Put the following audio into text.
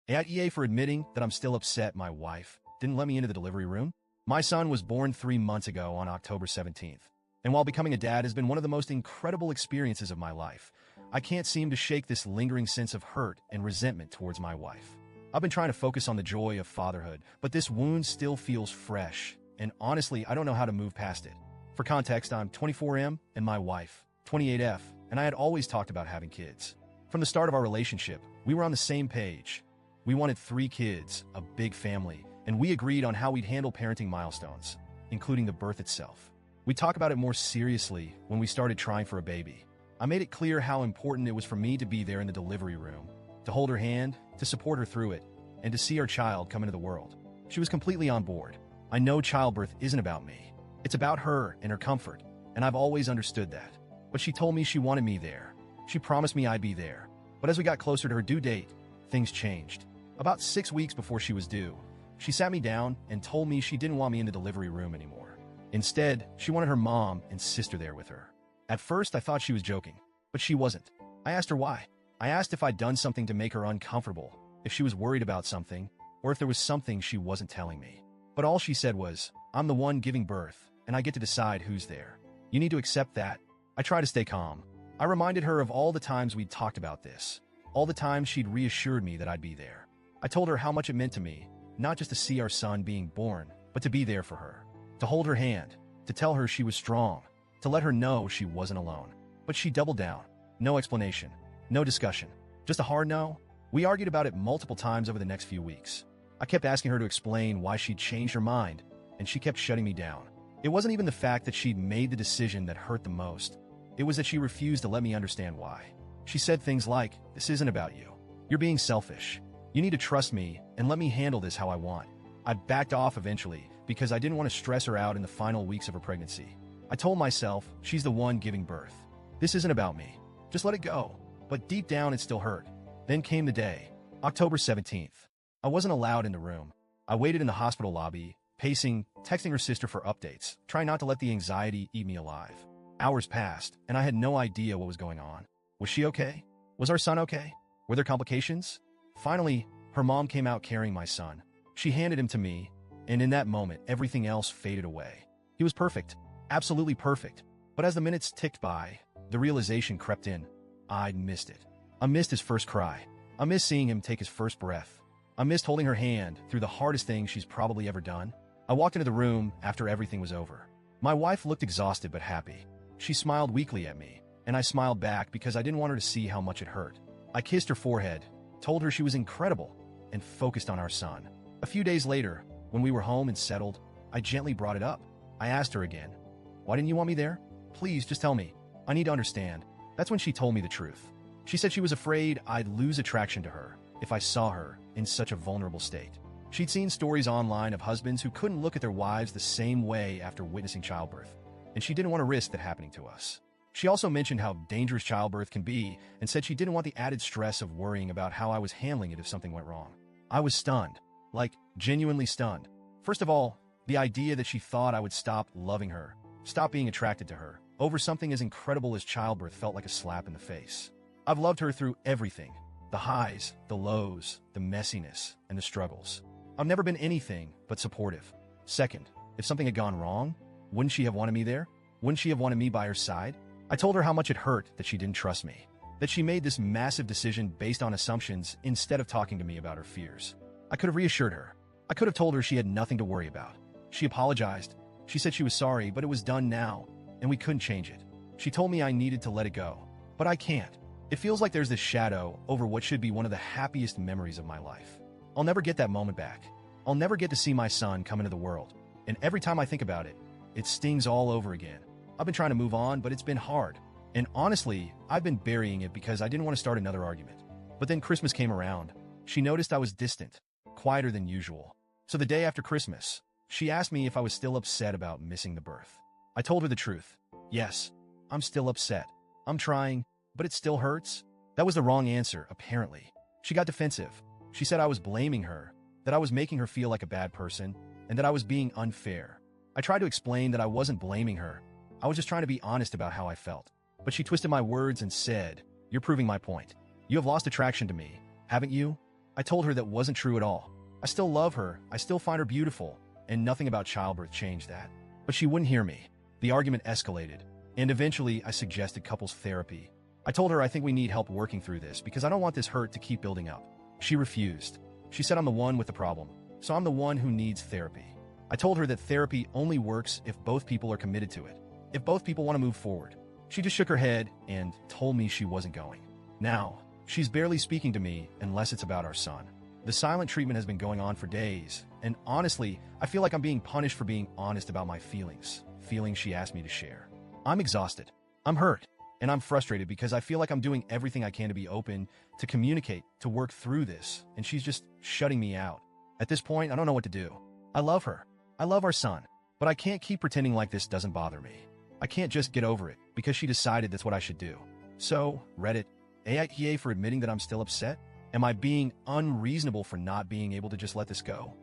AITA for admitting that I'm still upset my wife didn't let me into the delivery room. My son was born 3 months ago on October 17th. And while becoming a dad has been one of the most incredible experiences of my life, I can't seem to shake this lingering sense of hurt and resentment towards my wife. I've been trying to focus on the joy of fatherhood, but this wound still feels fresh, and honestly, I don't know how to move past it. For context, I'm 24M and my wife, 28F, and I had always talked about having kids. From the start of our relationship, we were on the same page. We wanted 3 kids, a big family, and we agreed on how we'd handle parenting milestones, including the birth itself. We talked about it more seriously when we started trying for a baby. I made it clear how important it was for me to be there in the delivery room, to hold her hand, to support her through it, and to see our child come into the world. She was completely on board. I know childbirth isn't about me. It's about her and her comfort, and I've always understood that. But she told me she wanted me there. She promised me I'd be there. But as we got closer to her due date, things changed. About 6 weeks before she was due, she sat me down and told me she didn't want me in the delivery room anymore. Instead, she wanted her mom and sister there with her. At first, I thought she was joking, but she wasn't. I asked her why. I asked if I'd done something to make her uncomfortable, if she was worried about something, or if there was something she wasn't telling me. But all she said was, "I'm the one giving birth, and I get to decide who's there. You need to accept that." I tried to stay calm. I reminded her of all the times we'd talked about this, all the times she'd reassured me that I'd be there. I told her how much it meant to me, not just to see our son being born, but to be there for her. To hold her hand, to tell her she was strong, to let her know she wasn't alone. But she doubled down. No explanation, no discussion, just a hard no. We argued about it multiple times over the next few weeks. I kept asking her to explain why she'd changed her mind, and she kept shutting me down. It wasn't even the fact that she'd made the decision that hurt the most. It was that she refused to let me understand why. She said things like, "This isn't about you. You're being selfish. You need to trust me and let me handle this how I want." I backed off eventually because I didn't want to stress her out in the final weeks of her pregnancy. I told myself, she's the one giving birth. This isn't about me. Just let it go. But deep down, it still hurt. Then came the day, October 17th. I wasn't allowed in the room. I waited in the hospital lobby, pacing, texting her sister for updates, trying not to let the anxiety eat me alive. Hours passed, and I had no idea what was going on. Was she okay? Was our son okay? Were there complications? Finally, her mom came out carrying my son. She handed him to me, and in that moment, everything else faded away. He was perfect, absolutely perfect. But as the minutes ticked by, the realization crept in. I'd missed it. I missed his first cry. I missed seeing him take his first breath. I missed holding her hand through the hardest thing she's probably ever done. I walked into the room after everything was over. My wife looked exhausted but happy. She smiled weakly at me, and I smiled back because I didn't want her to see how much it hurt. I kissed her forehead, told her she was incredible, and focused on our son. A few days later, when we were home and settled, I gently brought it up. I asked her again, "Why didn't you want me there? Please, just tell me. I need to understand." That's when she told me the truth. She said she was afraid I'd lose attraction to her if I saw her in such a vulnerable state. She'd seen stories online of husbands who couldn't look at their wives the same way after witnessing childbirth, and she didn't want to risk that happening to us. She also mentioned how dangerous childbirth can be and said she didn't want the added stress of worrying about how I was handling it if something went wrong. I was stunned, like genuinely stunned. First of all, the idea that she thought I would stop loving her, stop being attracted to her, over something as incredible as childbirth felt like a slap in the face. I've loved her through everything, the highs, the lows, the messiness, and the struggles. I've never been anything but supportive. Second, if something had gone wrong, wouldn't she have wanted me there? Wouldn't she have wanted me by her side? I told her how much it hurt that she didn't trust me, that she made this massive decision based on assumptions instead of talking to me about her fears. I could have reassured her. I could have told her she had nothing to worry about. She apologized. She said she was sorry, but it was done now, and we couldn't change it. She told me I needed to let it go, but I can't. It feels like there's this shadow over what should be one of the happiest memories of my life. I'll never get that moment back. I'll never get to see my son come into the world, and every time I think about it, it stings all over again. I've been trying to move on, but it's been hard. And honestly, I've been burying it because I didn't want to start another argument. But then Christmas came around. She noticed I was distant, quieter than usual. So the day after Christmas, she asked me if I was still upset about missing the birth. I told her the truth. Yes, I'm still upset. I'm trying, but it still hurts. That was the wrong answer, apparently. She got defensive. She said I was blaming her, that I was making her feel like a bad person, and that I was being unfair. I tried to explain that I wasn't blaming her. I was just trying to be honest about how I felt. But she twisted my words and said, "You're proving my point. You have lost attraction to me, haven't you?" I told her that wasn't true at all. I still love her, I still find her beautiful, and nothing about childbirth changed that. But she wouldn't hear me. The argument escalated, and eventually I suggested couples therapy. I told her I think we need help working through this because I don't want this hurt to keep building up. She refused. She said I'm the one with the problem, so I'm the one who needs therapy. I told her that therapy only works if both people are committed to it, if both people want to move forward. She just shook her head and told me she wasn't going. Now, she's barely speaking to me unless it's about our son. The silent treatment has been going on for days, and honestly, I feel like I'm being punished for being honest about my feelings she asked me to share. I'm exhausted. I'm hurt. And I'm frustrated because I feel like I'm doing everything I can to be open, to communicate, to work through this, and she's just shutting me out. At this point, I don't know what to do. I love her. I love our son. But I can't keep pretending like this doesn't bother me. I can't just get over it because she decided that's what I should do. So, Reddit, AITA for admitting that I'm still upset? Am I being unreasonable for not being able to just let this go?